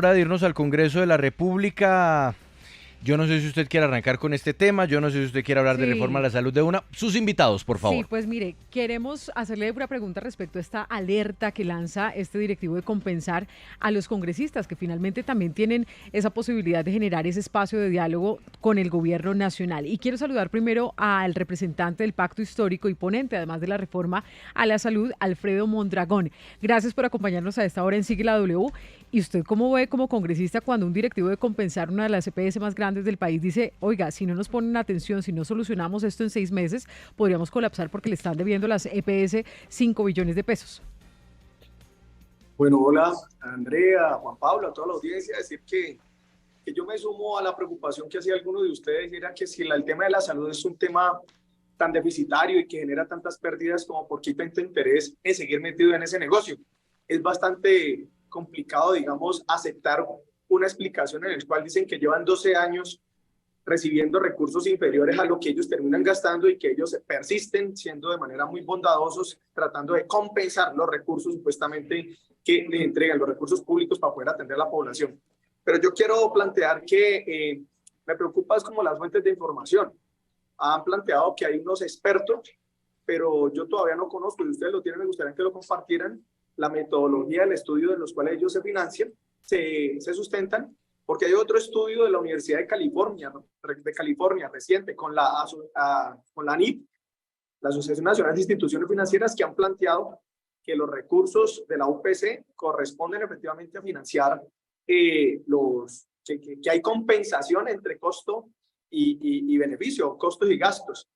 Hora de irnos al Congreso de la República. Yo no sé si usted quiere arrancar con este tema, yo no sé si usted quiere hablar de reforma a Sí, la salud de una. Sus invitados, por sí, favor. pues mire, queremos hacerle una pregunta respecto a esta alerta que lanza este directivo de compensar a los congresistas, que finalmente también tienen esa posibilidad de generar ese espacio de diálogo con el gobierno nacional. Y quiero saludar primero al representante del Pacto Histórico y ponente, además de la reforma a la salud, Alfredo Mondragón. Gracias por acompañarnos a esta hora en Sigue la W. ¿Y usted cómo ve como congresista cuando un directivo de compensar una de las EPS más grandes del país dice, oiga, si no nos ponen atención, si no solucionamos esto en 6 meses, podríamos colapsar porque le están debiendo las EPS 5 billones de pesos? Bueno, hola Andrea, Juan Pablo, a toda la audiencia, decir que yo me sumo a la preocupación que hacía alguno de ustedes, era que si el tema de la salud es un tema tan deficitario y que genera tantas pérdidas, como por qué tanto interés en seguir metido en ese negocio. Es bastante complicado, digamos, aceptar una explicación en la cual dicen que llevan 12 años recibiendo recursos inferiores a lo que ellos terminan gastando y que ellos persisten siendo de manera muy bondadosos, tratando de compensar los recursos supuestamente que le entregan los recursos públicos para poder atender a la población. Pero yo quiero plantear que me preocupa es como las fuentes de información. Han planteado que hay unos expertos, pero yo todavía no conozco, y ustedes lo tienen, me gustaría que lo compartieran, la metodología del estudio de los cuales ellos se financian, se sustentan, porque hay otro estudio de la Universidad de California reciente, con la ANIP, la Asociación Nacional de Instituciones Financieras, que han planteado que los recursos de la UPC corresponden efectivamente a financiar que hay compensación entre costo y beneficio, costos y gastos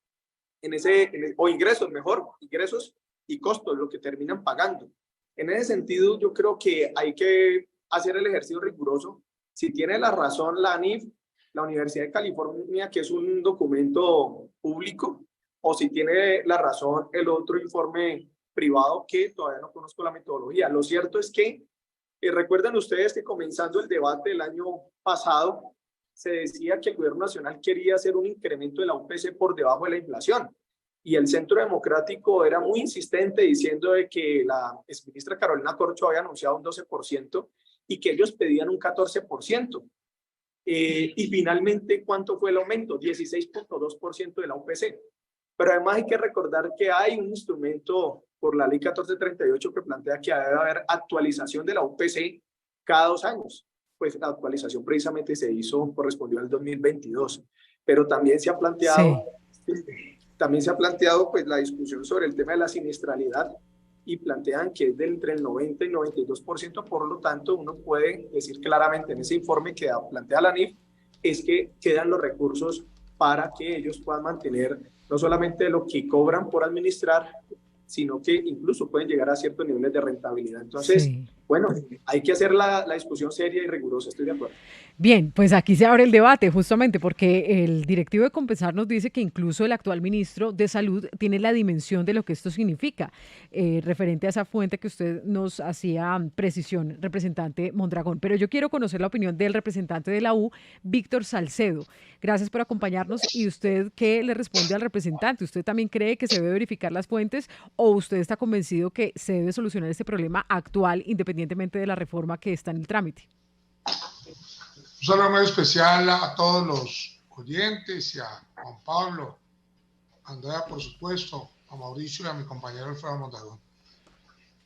o ingresos, mejor, ingresos y costos, lo que terminan pagando. En ese sentido, yo creo que hay que hacer el ejercicio riguroso. Si tiene la razón la ANIF, la Universidad de California, que es un documento público, o si tiene la razón el otro informe privado, que todavía no conozco la metodología. Lo cierto es que, recuerdan ustedes que comenzando el debate el año pasado, se decía que el gobierno nacional quería hacer un incremento de la UPC por debajo de la inflación. Y el Centro Democrático era muy insistente diciendo de que la exministra Carolina Corcho había anunciado un 12% y que ellos pedían un 14%. Y finalmente, ¿cuánto fue el aumento? 16.2% de la UPC. Pero además hay que recordar que hay un instrumento por la ley 1438 que plantea que debe haber actualización de la UPC cada 2 años. Pues la actualización precisamente correspondió al 2022. Pero Sí. también se ha planteado pues la discusión sobre el tema de la siniestralidad y plantean que es de entre el 90 y 92%, por lo tanto uno puede decir claramente en ese informe que plantea la NIF es que quedan los recursos para que ellos puedan mantener no solamente lo que cobran por administrar, sino que incluso pueden llegar a ciertos niveles de rentabilidad. Entonces, Sí. bueno, hay que hacer la discusión seria y rigurosa, estoy de acuerdo. Bien, pues aquí se abre el debate justamente porque el directivo de Compensar nos dice que incluso el actual ministro de Salud tiene la dimensión de lo que esto significa, referente a esa fuente que usted nos hacía precisión, representante Mondragón. Pero yo quiero conocer la opinión del representante de la U, Víctor Salcedo. Gracias por acompañarnos. ¿Y usted qué le responde al representante? ¿Usted también cree que se debe verificar las fuentes o usted está convencido que se debe solucionar este problema actual independientemente de la reforma que está en el trámite? Un saludo muy especial a todos los oyentes y a Juan Pablo, a Andrea, por supuesto, a Mauricio y a mi compañero Alfredo Mondragón.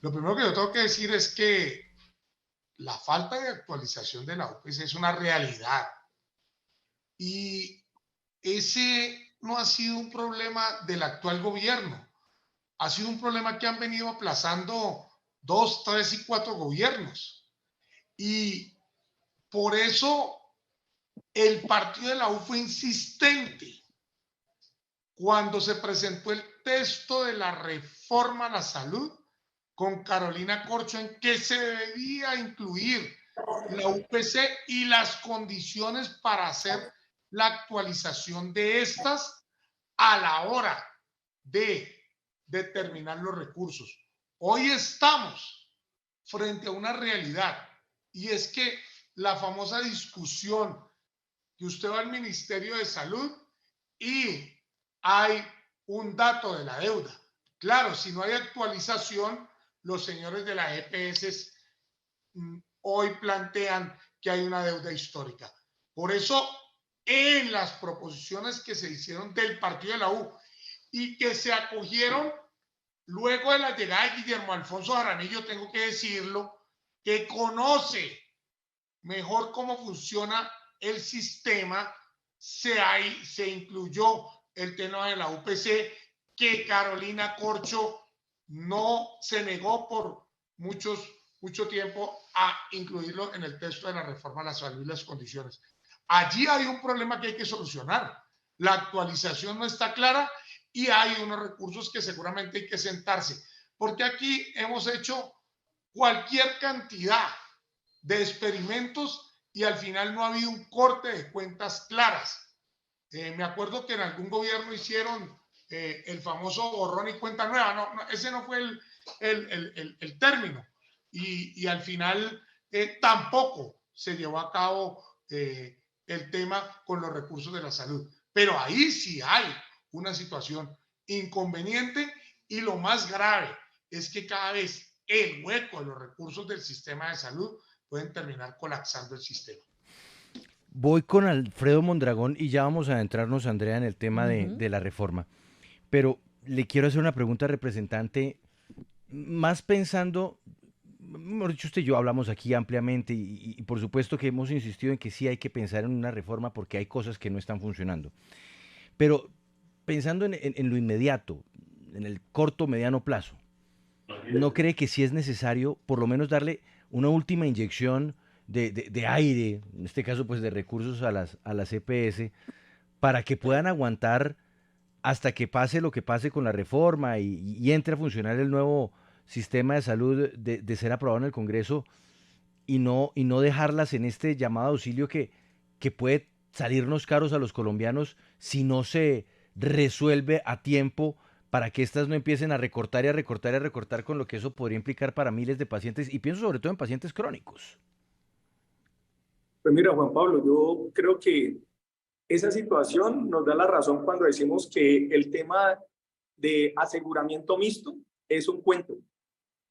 Lo primero que yo tengo que decir es que la falta de actualización de la UPC es una realidad. Y ese no ha sido un problema del actual gobierno. Ha sido un problema que han venido aplazando 2, 3 y 4 gobiernos. Y por eso el partido de la U fue insistente cuando se presentó el texto de la reforma a la salud con Carolina Corcho en que se debía incluir la UPC y las condiciones para hacer la actualización de estas a la hora de determinar los recursos. Hoy estamos frente a una realidad y es que la famosa discusión que usted va al Ministerio de Salud y hay un dato de la deuda. Claro, si no hay actualización, los señores de las EPS hoy plantean que hay una deuda histórica. Por eso, en las proposiciones que se hicieron del partido de la U y que se acogieron luego de la llegada de Guillermo Alfonso Jaramillo, tengo que decirlo, que conoce mejor cómo funciona el sistema, se incluyó el tema de la UPC, que Carolina Corcho no se negó por mucho tiempo a incluirlo en el texto de la reforma a la salud y las condiciones. Allí hay un problema que hay que solucionar. La actualización no está clara y hay unos recursos que seguramente hay que sentarse, porque aquí hemos hecho cualquier cantidad de experimentos y al final no ha habido un corte de cuentas claras. Me acuerdo que en algún gobierno hicieron el famoso borrón y cuenta nueva. No, ese no fue el término. Y al final tampoco se llevó a cabo el tema con los recursos de la salud. Pero ahí sí hay una situación inconveniente y lo más grave es que cada vez el hueco de los recursos del sistema de salud pueden terminar colapsando el sistema. Voy con Alfredo Mondragón y ya vamos a adentrarnos, Andrea, en el tema de la reforma. Pero le quiero hacer una pregunta, representante, más pensando, mejor dicho, usted y yo hablamos aquí ampliamente y por supuesto que hemos insistido en que sí hay que pensar en una reforma porque hay cosas que no están funcionando. Pero pensando en lo inmediato, en el corto, mediano plazo, ¿no cree que sí es necesario por lo menos darle una última inyección de aire, en este caso pues de recursos a las EPS, para que puedan aguantar hasta que pase lo que pase con la reforma y entre a funcionar el nuevo sistema de salud de ser aprobado en el Congreso y no dejarlas en este llamado auxilio que puede salirnos caros a los colombianos si no se resuelve a tiempo para que estas no empiecen a recortar y a recortar y a recortar, con lo que eso podría implicar para miles de pacientes, y pienso sobre todo en pacientes crónicos? Pues mira, Juan Pablo, yo creo que esa situación nos da la razón cuando decimos que el tema de aseguramiento mixto es un cuento,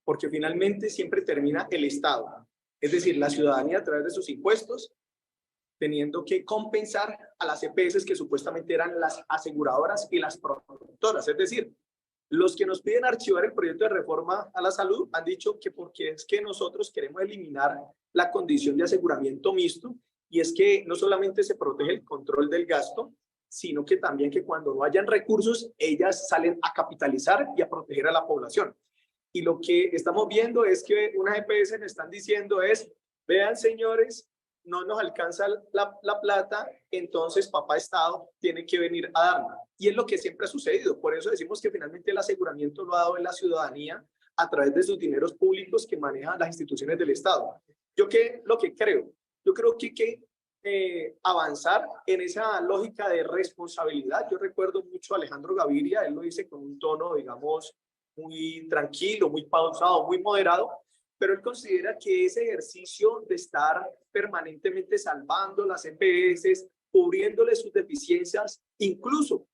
porque finalmente siempre termina el Estado, es decir, la ciudadanía a través de sus impuestos, teniendo que compensar a las EPS que supuestamente eran las aseguradoras y las productoras. Es decir, los que nos piden archivar el proyecto de reforma a la salud han dicho que porque es que nosotros queremos eliminar la condición de aseguramiento mixto, y es que no solamente se protege el control del gasto, sino que también que cuando no hayan recursos, ellas salen a capitalizar y a proteger a la población. Y lo que estamos viendo es que unas EPS nos están diciendo es, vean señores, no nos alcanza la plata, entonces papá Estado tiene que venir a darla. Y es lo que siempre ha sucedido. Por eso decimos que finalmente el aseguramiento lo ha dado en la ciudadanía a través de sus dineros públicos que manejan las instituciones del Estado. Yo lo que creo, yo creo que hay que avanzar en esa lógica de responsabilidad. Yo recuerdo mucho a Alejandro Gaviria, él lo dice con un tono, digamos, muy tranquilo, muy pausado, muy moderado, pero él considera que ese ejercicio de estar permanentemente salvando las EPS, cubriéndole sus deficiencias, incluso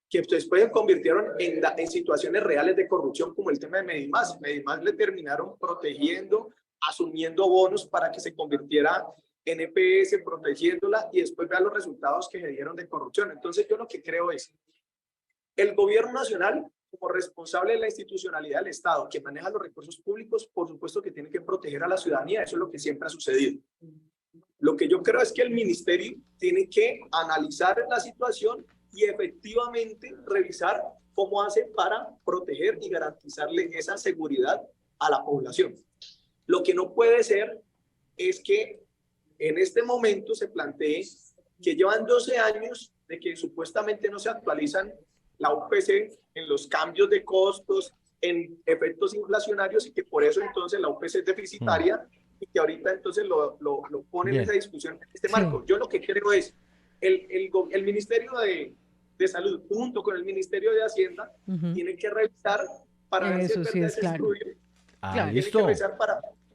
que después se convirtieron en situaciones reales de corrupción, como el tema de Medimás. Medimás le terminaron protegiendo, asumiendo bonos para que se convirtiera en EPS, protegiéndola, y después vean los resultados que se dieron de corrupción. Entonces yo lo que creo es, el gobierno nacional, como responsable de la institucionalidad del Estado, que maneja los recursos públicos, por supuesto que tiene que proteger a la ciudadanía. Eso es lo que siempre ha sucedido. Lo que yo creo es que el ministerio tiene que analizar la situación y efectivamente revisar cómo hace para proteger y garantizarle esa seguridad a la población. Lo que no puede ser es que en este momento se plantee que llevan 12 años de que supuestamente no se actualizan la UPC en los cambios de costos, en efectos inflacionarios, y que por eso entonces la UPC es deficitaria y que ahorita entonces lo ponen en esa discusión, en este marco. Yo lo que creo es el Ministerio de Salud junto con el Ministerio de Hacienda tiene que revisar para ver si es verdad ese estudio. Listo. Tiene que revisar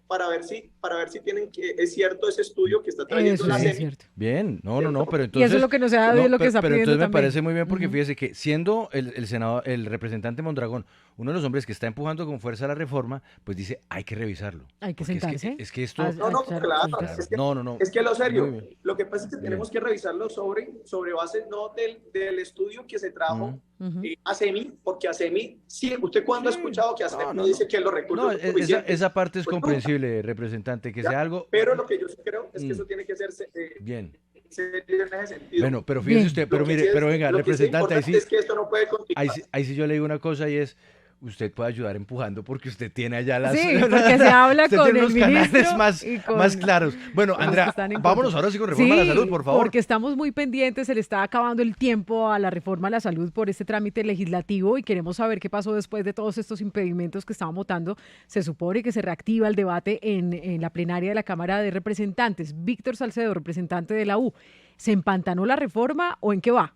para ver si tienen que, es cierto ese estudio que está trayendo Eso la sí es SEMI. cierto. Bien, no, pero Y eso es entonces, lo que nos ha dado y lo que está pero pidiendo entonces me también. parece muy bien porque Ujú. fíjese que siendo el senador, el representante Mondragón, uno de los hombres que está empujando con fuerza la reforma, pues dice, hay que revisarlo, Hay que porque sentarse es que a, esto, No, a no, echar claro, vueltas. claro, no, es que lo muy serio, bien, lo que pasa es que bien, tenemos que revisarlo sobre base no del estudio que se mm, trajo Ujú. ASEMI, porque ASEMI, sí, ¿usted cuándo ha sí, escuchado que ASEMI no no, dice que los recursos no, son suficientes? esa parte es Pues nunca, comprensible, representante, que ¿ya? sea algo, Pero lo que yo sí creo es que mm, eso tiene que hacerse bien, serio en ese sentido. bueno, pero fíjese Bien. usted, pero mire, pero venga, Lo que sí es representante, importante es que esto no puede ahí, continuar. ahí sí yo le digo una cosa y es, usted puede ayudar empujando porque usted tiene allá las, Sí, porque se habla usted con tiene el unos canales ministro y más claros. Bueno, con los que Andrea, están en contra. vámonos ahora sí con reforma a la salud, Sí, por favor. porque estamos muy pendientes, se le está acabando el tiempo a la reforma a la salud por este trámite legislativo y queremos saber qué pasó después de todos estos impedimentos que estaban votando. Se supone que se reactiva el debate en la plenaria de la Cámara de Representantes. Víctor Salcedo, representante de la U, ¿se empantanó la reforma o en qué va?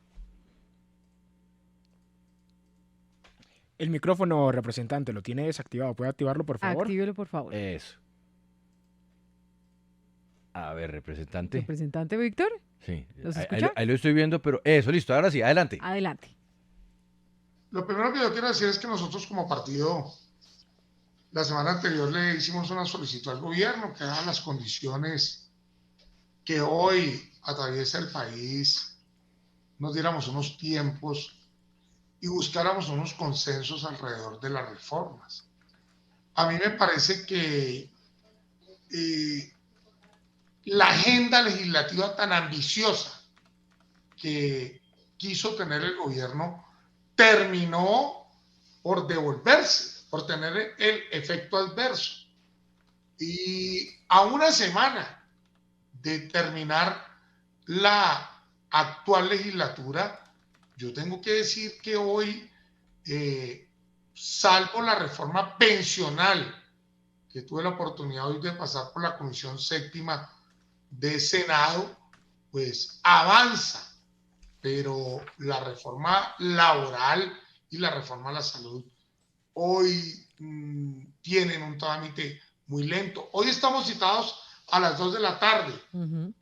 El micrófono, representante, lo tiene desactivado. ¿Puede activarlo, por favor? Actívelo, por favor. Eso. A ver, representante. Representante Víctor, Sí, ¿nos ahí, escucha? ahí lo estoy viendo, pero eso, listo, ahora sí, adelante. Adelante. Lo primero que yo quiero decir es que nosotros como partido, la semana anterior le hicimos una solicitud al gobierno que daban las condiciones que hoy atraviesa el país, nos diéramos unos tiempos y buscáramos unos consensos alrededor de las reformas. A mí me parece que la agenda legislativa tan ambiciosa que quiso tener el gobierno terminó por devolverse, por tener el efecto adverso. Y a una semana de terminar la actual legislatura, yo tengo que decir que hoy, salvo la reforma pensional, que tuve la oportunidad hoy de pasar por la Comisión Séptima de Senado, pues avanza, pero la reforma laboral y la reforma a la salud hoy tienen un trámite muy lento. Hoy estamos citados a las 2 de la tarde.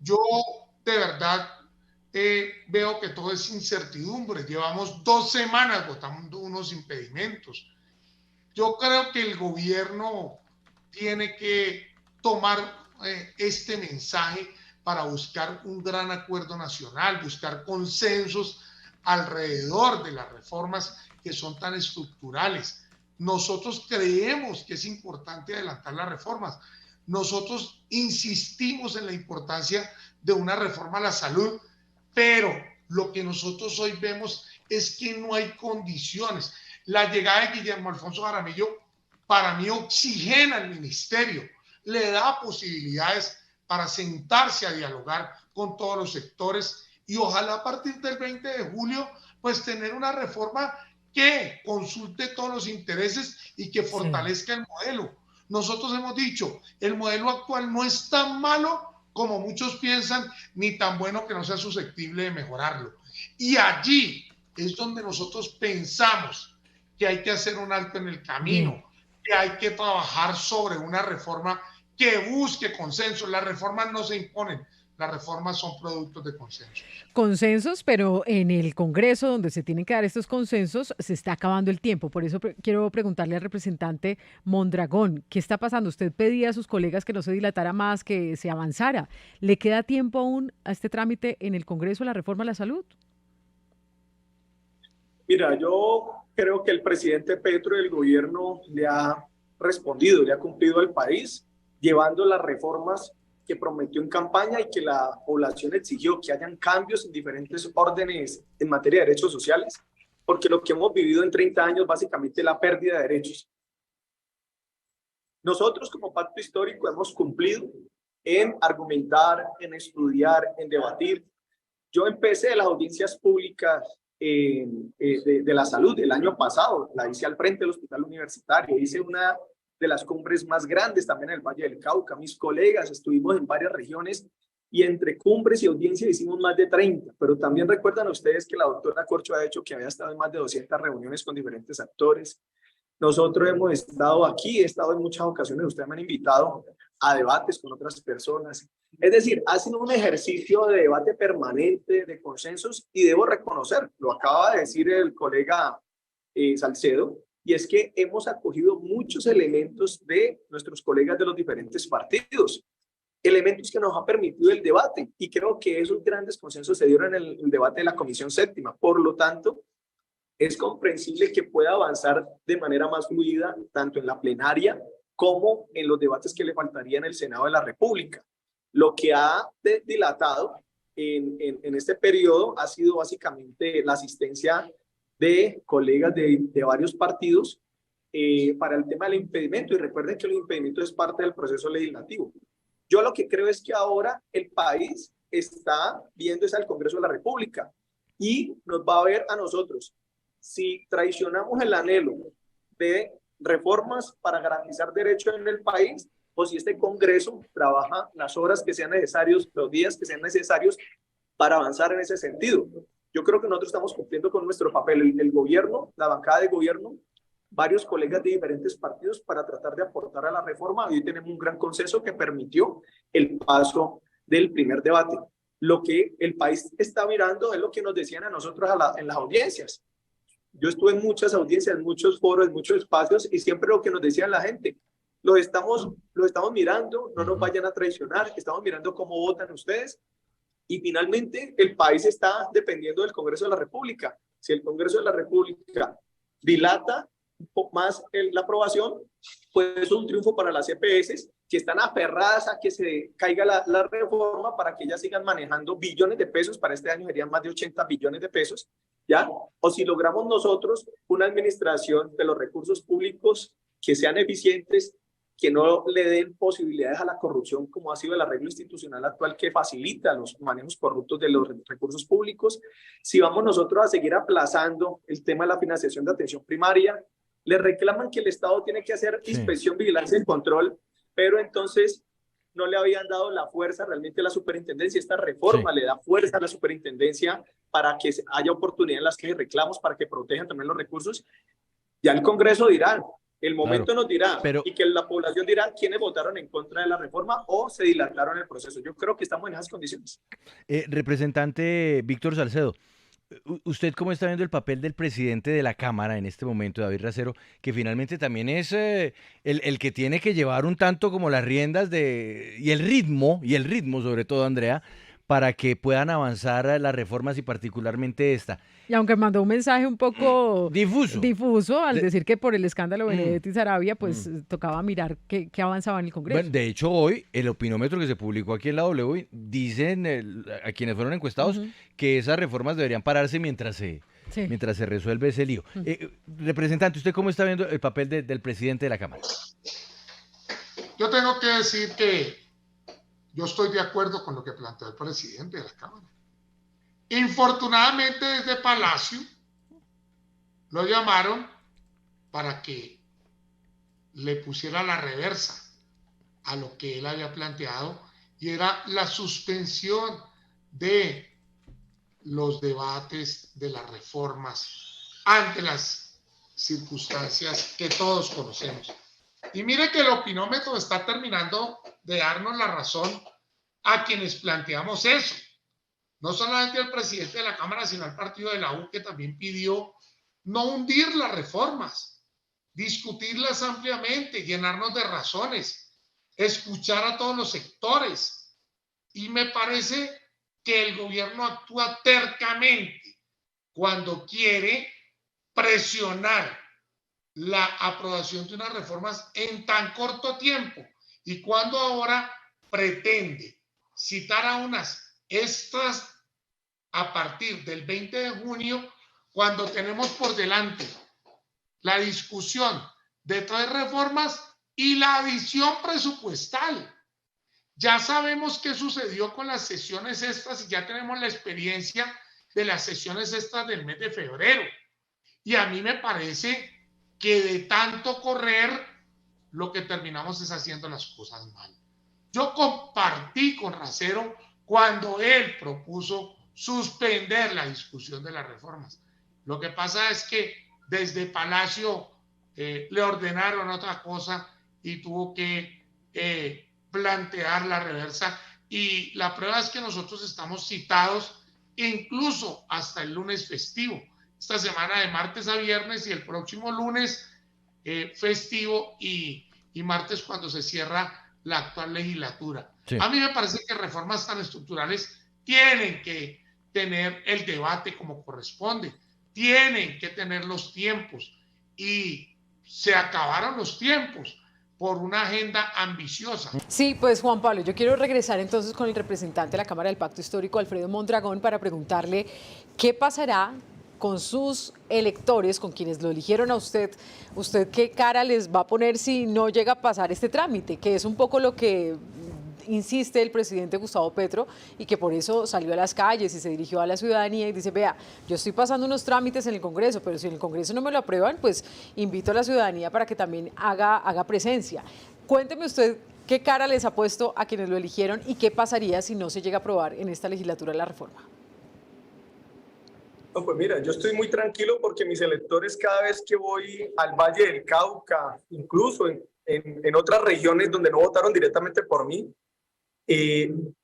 Yo de verdad veo que todo es incertidumbre. Llevamos 2 semanas votando unos impedimentos. Yo creo que el gobierno tiene que tomar este mensaje para buscar un gran acuerdo nacional, buscar consensos alrededor de las reformas que son tan estructurales. Nosotros creemos que es importante adelantar las reformas. Nosotros insistimos en la importancia de una reforma a la salud, pero lo que nosotros hoy vemos es que no hay condiciones. La llegada de Guillermo Alfonso Jaramillo para mí oxigena el ministerio, le da posibilidades para sentarse a dialogar con todos los sectores y ojalá a partir del 20 de julio pues tener una reforma que consulte todos los intereses y que fortalezca el modelo. Nosotros hemos dicho, el modelo actual no es tan malo como muchos piensan, ni tan bueno que no sea susceptible de mejorarlo. Y allí es donde nosotros pensamos que hay que hacer un alto en el camino, que hay que trabajar sobre una reforma que busque consenso. Las reformas no se imponen, las reformas son productos de consenso. Consensos, pero en el Congreso, donde se tienen que dar estos consensos, se está acabando el tiempo. Por eso quiero preguntarle al representante Mondragón, ¿qué está pasando? Usted pedía a sus colegas que no se dilatara más, que se avanzara. ¿Le queda tiempo aún a este trámite en el Congreso, la reforma a la salud? Mira, yo creo que el presidente Petro y el gobierno le ha respondido, le ha cumplido al país, llevando las reformas que prometió en campaña y que la población exigió, que hayan cambios en diferentes órdenes en materia de derechos sociales, porque lo que hemos vivido en 30 años básicamente es la pérdida de derechos. Nosotros como pacto histórico hemos cumplido en argumentar, en estudiar, en debatir. Yo empecé las audiencias públicas de la salud el año pasado, la hice al frente del hospital universitario, hice una de las cumbres más grandes también en el Valle del Cauca. Mis colegas estuvimos en varias regiones y entre cumbres y audiencias hicimos más de 30, pero también recuerdan ustedes que la doctora Corcho ha dicho que había estado en más de 200 reuniones con diferentes actores, Nosotros hemos estado aquí, he estado en muchas ocasiones, ustedes me han invitado a debates con otras personas. Es decir, ha sido un ejercicio de debate permanente, de consensos, y debo reconocer, lo acaba de decir el colega Salcedo, y es que hemos acogido muchos elementos de nuestros colegas de los diferentes partidos, elementos que nos ha permitido el debate, y creo que esos grandes consensos se dieron en el debate de la Comisión Séptima. Por lo tanto, es comprensible que pueda avanzar de manera más fluida, tanto en la plenaria como en los debates que le faltaría en el Senado de la República. Lo que ha dilatado en este periodo ha sido básicamente la asistencia de colegas de varios partidos para el tema del impedimento. Y recuerden que el impedimento es parte del proceso legislativo. Yo lo que creo es que ahora el país está viendo es al Congreso de la República y nos va a ver a nosotros si traicionamos el anhelo de reformas para garantizar derechos en el país, o si este Congreso trabaja las horas que sean necesarias, los días que sean necesarios para avanzar en ese sentido. Yo creo que nosotros estamos cumpliendo con nuestro papel, el gobierno, la bancada de gobierno, varios colegas de diferentes partidos para tratar de aportar a la reforma. Hoy tenemos un gran consenso que permitió el paso del primer debate. Lo que el país está mirando es lo que nos decían a nosotros en las audiencias. Yo estuve en muchas audiencias, en muchos foros, en muchos espacios, y siempre lo que nos decía la gente, lo estamos mirando, no nos vayan a traicionar, estamos mirando cómo votan ustedes, y finalmente el país está dependiendo del Congreso de la República. Si el Congreso de la República dilata un poco más la aprobación, pues es un triunfo para las EPS, que están aferradas a que se caiga la reforma para que ellas sigan manejando billones de pesos. Para este año serían más de 80 billones de pesos, ¿ya? O si logramos nosotros una administración de los recursos públicos que sean eficientes, que no le den posibilidades a la corrupción, como ha sido el arreglo institucional actual que facilita los manejos corruptos de los recursos públicos. Si vamos nosotros a seguir aplazando el tema de la financiación de atención primaria, le reclaman que el Estado tiene que hacer inspección, vigilancia y control, pero entonces no le habían dado la fuerza realmente a la superintendencia. Esta reforma le da fuerza a la superintendencia para que haya oportunidad en las que reclamos, para que protejan también los recursos. Ya el Congreso dirá, el momento nos dirá, y que la población dirá quiénes votaron en contra de la reforma o se dilataron el proceso. Yo creo que estamos en esas condiciones. Representante Víctor Salcedo, ¿usted cómo está viendo el papel del presidente de la Cámara en este momento, David Racero, que finalmente también es el que tiene que llevar un tanto como las riendas y el ritmo sobre todo, Andrea, para que puedan avanzar las reformas y particularmente esta? Y aunque mandó un mensaje un poco difuso al decir que por el escándalo Benedetti Sarabia, pues tocaba mirar qué avanzaba en el Congreso. Bueno, de hecho, hoy el opinómetro que se publicó aquí en la W dicen a quienes fueron encuestados que esas reformas deberían pararse mientras se resuelve ese lío. Representante, ¿usted cómo está viendo el papel del presidente de la Cámara? Yo tengo que decir que yo estoy de acuerdo con lo que planteó el presidente de la Cámara. Infortunadamente, desde Palacio lo llamaron para que le pusiera la reversa a lo que él había planteado, y era la suspensión de los debates de las reformas ante las circunstancias que todos conocemos. Y mire que el opinómetro está terminando de darnos la razón a quienes planteamos eso. No solamente al presidente de la Cámara, sino al partido de la U, que también pidió no hundir las reformas, discutirlas ampliamente, llenarnos de razones, escuchar a todos los sectores. Y me parece que el gobierno actúa tercamente cuando quiere presionar la aprobación de unas reformas en tan corto tiempo, y cuando ahora pretende citar a unas estas a partir del 20 de junio, cuando tenemos por delante la discusión de 3 reformas y la adición presupuestal. Ya sabemos qué sucedió con las sesiones estas y ya tenemos la experiencia de las sesiones estas del mes de febrero. Y a mí me parece que de tanto correr, lo que terminamos es haciendo las cosas mal. Yo compartí con Racero cuando él propuso suspender la discusión de las reformas. Lo que pasa es que desde Palacio le ordenaron otra cosa y tuvo que plantear la reversa. Y la prueba es que nosotros estamos citados incluso hasta el lunes festivo. Esta semana de martes a viernes y el próximo lunes festivo y martes cuando se cierra la actual legislatura. Sí. A mí me parece que reformas tan estructurales tienen que tener el debate como corresponde, tienen que tener los tiempos y se acabaron los tiempos por una agenda ambiciosa. Sí, pues Juan Pablo, yo quiero regresar entonces con el representante de la Cámara del Pacto Histórico, Alfredo Mondragón, para preguntarle qué pasará con sus electores, con quienes lo eligieron a usted qué cara les va a poner si no llega a pasar este trámite, que es un poco lo que insiste el presidente Gustavo Petro y que por eso salió a las calles y se dirigió a la ciudadanía y dice, vea, yo estoy pasando unos trámites en el Congreso, pero si en el Congreso no me lo aprueban, pues invito a la ciudadanía para que también haga presencia. Cuénteme usted qué cara les ha puesto a quienes lo eligieron y qué pasaría si no se llega a aprobar en esta legislatura la reforma. No, pues mira, yo estoy muy tranquilo porque mis electores cada vez que voy al Valle del Cauca, incluso en otras regiones donde no votaron directamente por mí,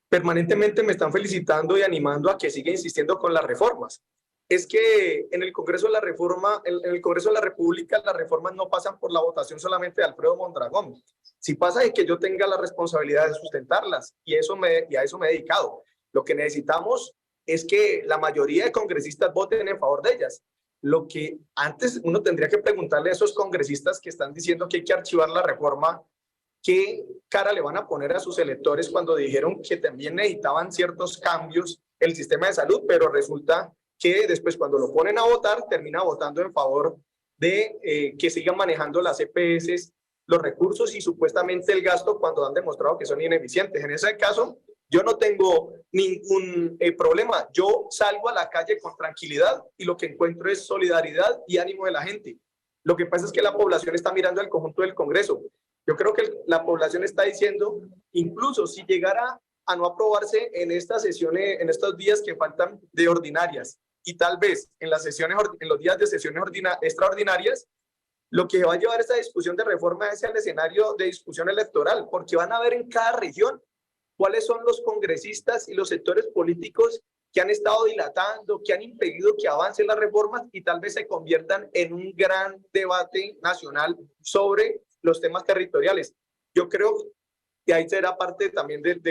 permanentemente me están felicitando y animando a que siga insistiendo con las reformas. Es que en el Congreso de la Reforma, en el Congreso de la República, las reformas no pasan por la votación solamente de Alfredo Mondragón. Si pasa es que yo tenga la responsabilidad de sustentarlas y a eso me he dedicado. Lo que necesitamos es que la mayoría de congresistas voten en favor de ellas. Lo que antes uno tendría que preguntarle a esos congresistas que están diciendo que hay que archivar la reforma, ¿qué cara le van a poner a sus electores cuando dijeron que también necesitaban ciertos cambios en el sistema de salud, pero resulta que después cuando lo ponen a votar, termina votando en favor de que sigan manejando las EPS, los recursos y supuestamente el gasto cuando han demostrado que son ineficientes? En ese caso, yo no tengo ningún problema. Yo salgo a la calle con tranquilidad y lo que encuentro es solidaridad y ánimo de la gente. Lo que pasa es que la población está mirando al conjunto del Congreso. Yo creo que la población está diciendo, incluso si llegara a no aprobarse en estas sesiones, en estos días que faltan de ordinarias, y tal vez en las sesiones, en los días de sesiones extraordinarias, lo que va a llevar esta discusión de reforma es el escenario de discusión electoral, porque van a ver en cada región cuáles son los congresistas y los sectores políticos que han estado dilatando, que han impedido que avancen las reformas y tal vez se conviertan en un gran debate nacional sobre los temas territoriales. Yo creo que ahí será parte también del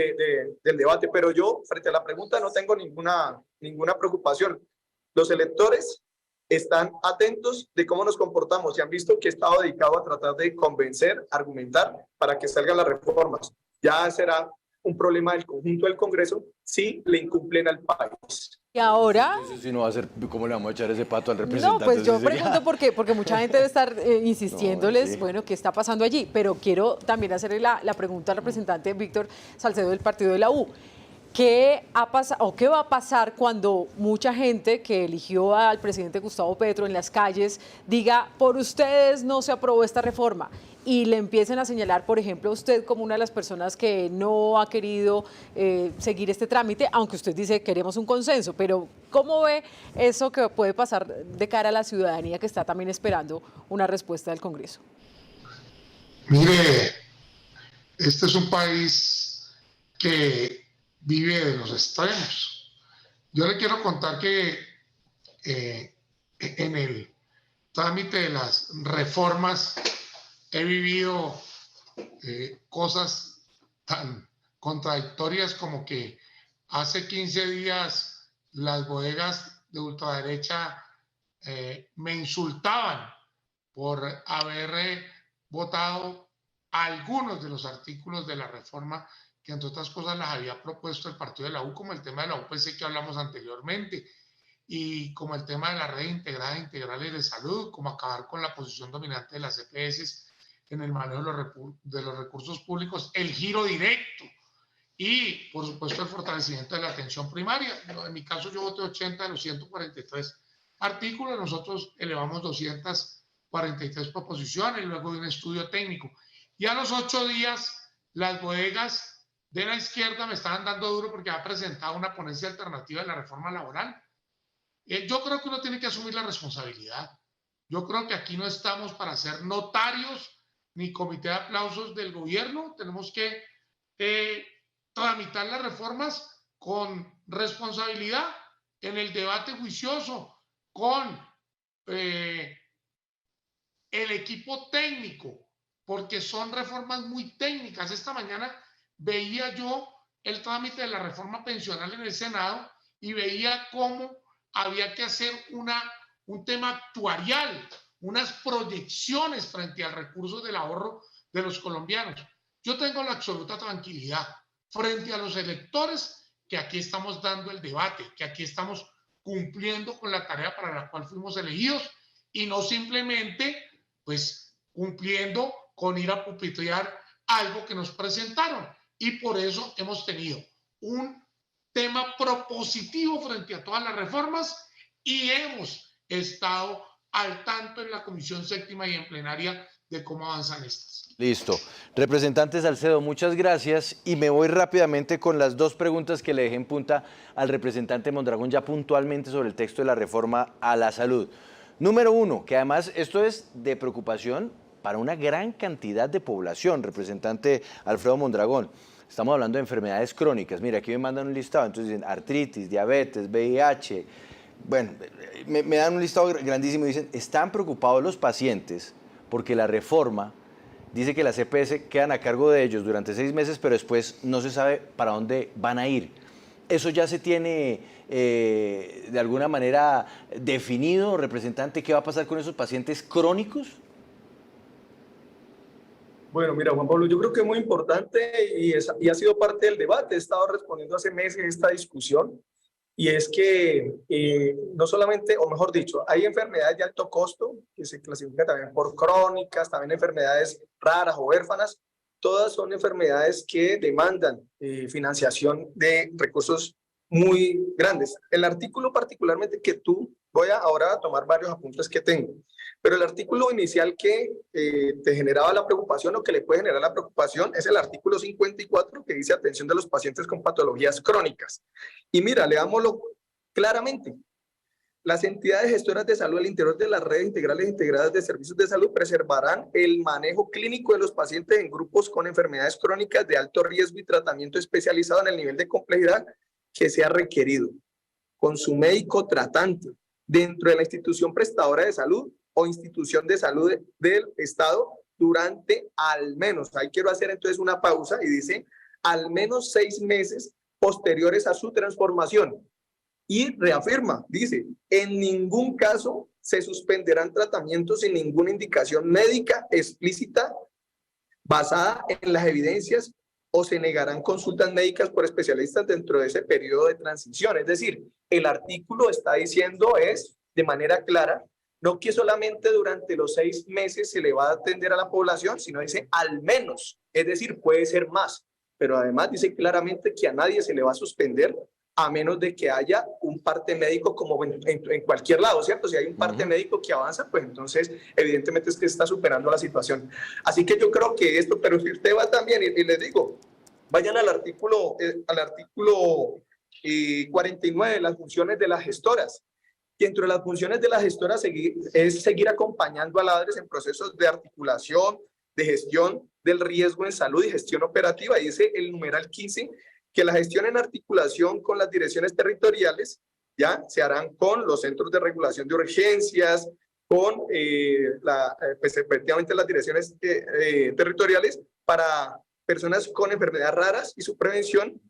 debate, pero yo, frente a la pregunta, no tengo ninguna preocupación. Los electores están atentos de cómo nos comportamos y han visto que he estado dedicado a tratar de convencer, argumentar para que salgan las reformas. Ya será un problema del conjunto del Congreso si le incumplen al país. Y ahora... Eso sí no va a ser, ¿cómo le vamos a echar ese pato al representante? No, pues yo pregunto porque mucha gente debe estar insistiéndoles, No, sí. bueno, ¿qué está pasando allí? Pero quiero también hacerle la pregunta al representante Víctor Salcedo del partido de la U. ¿Qué ha pasado o qué va a pasar cuando mucha gente que eligió al presidente Gustavo Petro en las calles diga, por ustedes no se aprobó esta reforma? Y le empiecen a señalar, por ejemplo, a usted como una de las personas que no ha querido seguir este trámite, aunque usted dice queremos un consenso, pero ¿cómo ve eso que puede pasar de cara a la ciudadanía que está también esperando una respuesta del Congreso? Mire, este es un país que vive de los extremos. Yo le quiero contar que en el trámite de las reformas he vivido cosas tan contradictorias como que hace 15 días las bodegas de ultraderecha me insultaban por haber votado algunos de los artículos de la reforma que entre otras cosas las había propuesto el partido de la U, como el tema de la UPC que hablamos anteriormente, y como el tema de la red integrada integrales de salud, como acabar con la posición dominante de las EPS en el manejo de los recursos públicos, el giro directo y, por supuesto, el fortalecimiento de la atención primaria. En mi caso, yo voté 80 de los 143 artículos, nosotros elevamos 243 proposiciones, luego de un estudio técnico. Y a los 8 días, las bodegas de la izquierda me estaban dando duro porque ha presentado una ponencia alternativa de la reforma laboral. Yo creo que uno tiene que asumir la responsabilidad. Yo creo que aquí no estamos para ser notarios ni comité de aplausos del gobierno. Tenemos que tramitar las reformas con responsabilidad, en el debate juicioso, con el equipo técnico, porque son reformas muy técnicas. Esta mañana veía yo el trámite de la reforma pensional en el Senado y veía cómo había que hacer un tema actuarial, unas proyecciones frente al recurso del ahorro de los colombianos. Yo tengo la absoluta tranquilidad frente a los electores que aquí estamos dando el debate, que aquí estamos cumpliendo con la tarea para la cual fuimos elegidos y no simplemente pues cumpliendo con ir a pupitrear algo que nos presentaron. Y por eso hemos tenido un tema propositivo frente a todas las reformas y hemos estado al tanto en la Comisión Séptima y en plenaria de cómo avanzan estas. Listo. Representante Salcedo, muchas gracias y me voy rápidamente con las dos preguntas que le dejé en punta al representante Mondragón ya puntualmente sobre el texto de la reforma a la salud. Número uno, que además esto es de preocupación para una gran cantidad de población, representante Alfredo Mondragón. Estamos hablando de enfermedades crónicas. Mira, aquí me mandan un listado, entonces dicen artritis, diabetes, VIH. Bueno, me dan un listado grandísimo y dicen, están preocupados los pacientes porque la reforma dice que las EPS quedan a cargo de ellos durante 6 meses, pero después no se sabe para dónde van a ir. ¿Eso ya se tiene de alguna manera definido, representante? ¿Qué va a pasar con esos pacientes crónicos? Bueno, mira, Juan Pablo, yo creo que es muy importante y ha sido parte del debate. He estado respondiendo hace meses esta discusión y es que no solamente, o mejor dicho, hay enfermedades de alto costo que se clasifican también por crónicas, también enfermedades raras o huérfanas. Todas son enfermedades que demandan financiación de recursos muy grandes. El artículo particularmente voy ahora a tomar varios apuntes que tengo, pero el artículo inicial que te generaba la preocupación o que le puede generar la preocupación es el artículo 54 que dice atención de los pacientes con patologías crónicas. Y mira, leámoslo claramente. Las entidades gestoras de salud al interior de las redes integrales integradas de servicios de salud preservarán el manejo clínico de los pacientes en grupos con enfermedades crónicas de alto riesgo y tratamiento especializado en el nivel de complejidad que sea requerido, con su médico tratante, dentro de la institución prestadora de salud o institución de salud del Estado durante al menos, ahí quiero hacer entonces una pausa y dice, al menos 6 meses posteriores a su transformación. Y reafirma, dice, en ningún caso se suspenderán tratamientos sin ninguna indicación médica explícita basada en las evidencias o se negarán consultas médicas por especialistas dentro de ese periodo de transición. Es decir, el artículo está diciendo de manera clara, no que solamente durante los 6 meses se le va a atender a la población, sino dice al menos, es decir, puede ser más, pero además dice claramente que a nadie se le va a suspender a menos de que haya un parte médico como en cualquier lado, ¿cierto? Si hay un parte médico que avanza, pues entonces evidentemente es que está superando la situación. Así que yo creo que esto, pero si usted va también, y les digo, vayan al artículo 49, las funciones de las gestoras. Y entre las funciones de las gestoras es seguir acompañando a la ADRES en procesos de articulación, de gestión del riesgo en salud y gestión operativa. Y dice el numeral 15 que la gestión en articulación con las direcciones territoriales ya se harán con los centros de regulación de urgencias, con pues, efectivamente las direcciones territoriales para personas con enfermedades raras y su prevención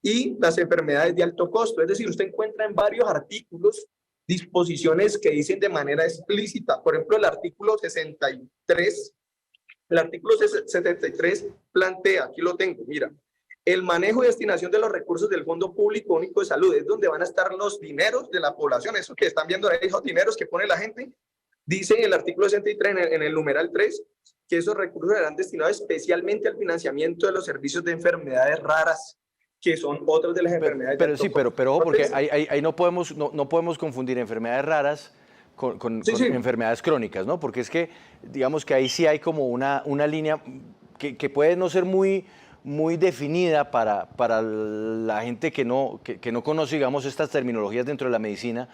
y las enfermedades de alto costo. Es decir, usted encuentra en varios artículos disposiciones que dicen de manera explícita. Por ejemplo, el artículo 63 plantea, aquí lo tengo, mira, el manejo y destinación de los recursos del Fondo Público Único de Salud, es donde van a estar los dineros de la población, eso que están viendo ahí, esos dineros que pone la gente, dice en el artículo 63, en el numeral 3, que esos recursos serán destinados especialmente al financiamiento de los servicios de enfermedades raras, que son otras de las enfermedades. Pero ojo, porque ahí no podemos confundir enfermedades raras con enfermedades crónicas, ¿no? Porque es que, digamos que ahí sí hay como una línea que puede no ser muy definida para la gente que no conoce, digamos, estas terminologías dentro de la medicina,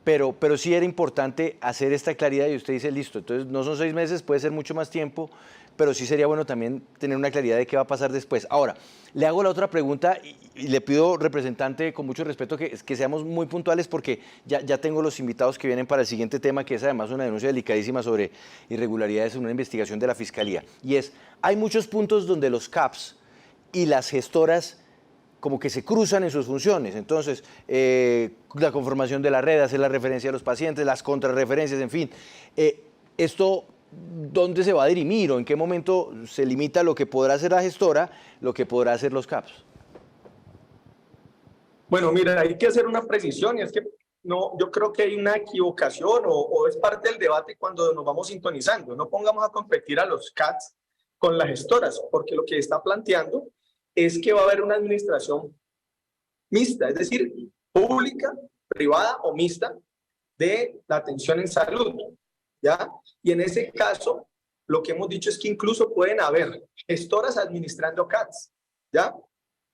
pero sí era importante hacer esta claridad y usted dice, listo, entonces no son 6 meses, puede ser mucho más tiempo, pero sí sería bueno también tener una claridad de qué va a pasar después. Ahora, le hago la otra pregunta y le pido, representante, con mucho respeto, que seamos muy puntuales porque ya tengo los invitados que vienen para el siguiente tema, que es además una denuncia delicadísima sobre irregularidades en una investigación de la Fiscalía. Y es, hay muchos puntos donde los CAPS y las gestoras como que se cruzan en sus funciones. Entonces, la conformación de la red, hacer la referencia a los pacientes, las contrarreferencias, en fin. Esto, ¿dónde se va a dirimir o en qué momento se limita lo que podrá hacer la gestora, lo que podrá hacer los CAPS? Bueno, mira, hay que hacer una precisión y es que no, yo creo que hay una equivocación o es parte del debate cuando nos vamos sintonizando. No pongamos a competir a los CAPS con las gestoras, porque lo que está planteando es que va a haber una administración mixta, es decir, pública, privada o mixta de la atención en salud, ¿ya? Y en ese caso, lo que hemos dicho es que incluso pueden haber gestoras administrando CAPS, ¿ya?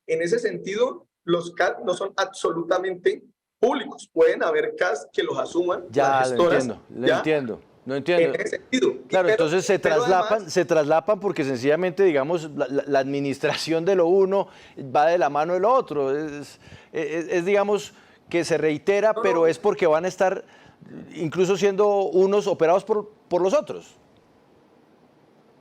En ese sentido, los CAPS no son absolutamente públicos, pueden haber CAPS que los asuman las gestoras. No entiendo. En ese sentido. Claro, entonces se traslapan porque sencillamente, digamos, la administración de lo uno va de la mano de lo otro. Es digamos, que se reitera, pero es porque van a estar incluso siendo unos operados por los otros.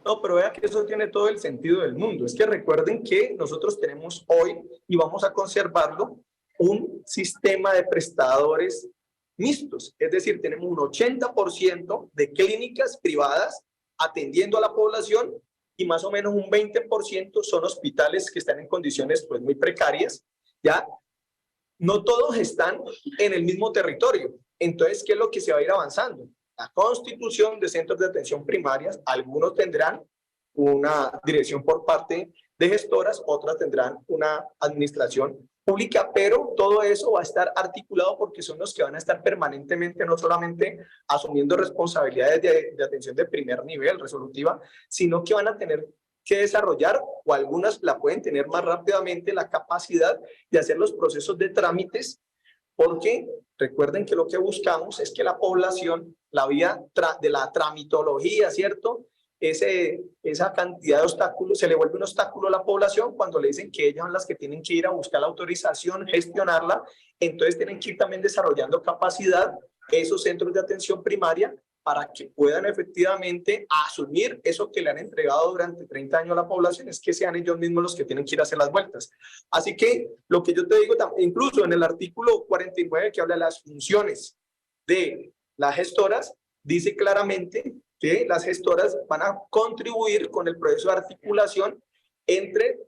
No, pero vea que eso tiene todo el sentido del mundo. Es que recuerden que nosotros tenemos hoy, y vamos a conservarlo, un sistema de prestadores mixtos, es decir, tenemos un 80% de clínicas privadas atendiendo a la población y más o menos un 20% son hospitales que están en condiciones pues muy precarias, ¿ya? No todos están en el mismo territorio. Entonces, ¿qué es lo que se va a ir avanzando? La constitución de centros de atención primarias, algunos tendrán una dirección por parte de gestoras, otras tendrán una administración pública, pero todo eso va a estar articulado porque son los que van a estar permanentemente, no solamente asumiendo responsabilidades de atención de primer nivel resolutiva, sino que van a tener que desarrollar, o algunas la pueden tener más rápidamente, la capacidad de hacer los procesos de trámites, porque recuerden que lo que buscamos es que la población, la vía de la tramitología, ¿cierto?, esa cantidad de obstáculos, se le vuelve un obstáculo a la población cuando le dicen que ellas son las que tienen que ir a buscar la autorización, gestionarla, entonces tienen que ir también desarrollando capacidad esos centros de atención primaria para que puedan efectivamente asumir eso que le han entregado durante 30 años a la población, es que sean ellos mismos los que tienen que ir a hacer las vueltas. Así que lo que yo te digo, incluso en el artículo 49 que habla de las funciones de las gestoras, dice claramente que las gestoras van a contribuir con el proceso de articulación entre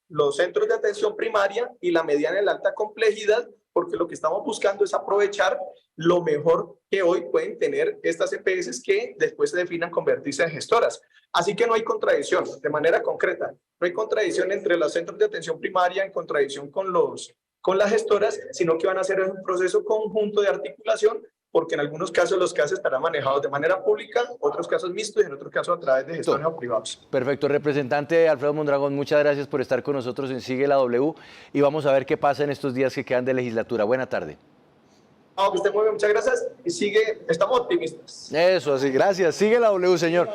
los centros de atención primaria y la mediana y la alta complejidad, porque lo que estamos buscando es aprovechar lo mejor que hoy pueden tener estas EPS que después se definan convertirse en gestoras. Así que no hay contradicción, de manera concreta, no hay contradicción entre los centros de atención primaria en contradicción con las gestoras, sino que van a hacer un proceso conjunto de articulación, porque en algunos casos los casos estarán manejados de manera pública, otros casos mixtos y en otros casos a través de gestores o privados. Perfecto, representante Alfredo Mondragón, muchas gracias por estar con nosotros en Sigue la W y vamos a ver qué pasa en estos días que quedan de legislatura. Buena tarde. Que esté muy bien, muchas gracias y estamos optimistas. Eso, así, gracias. Sigue la W, señor.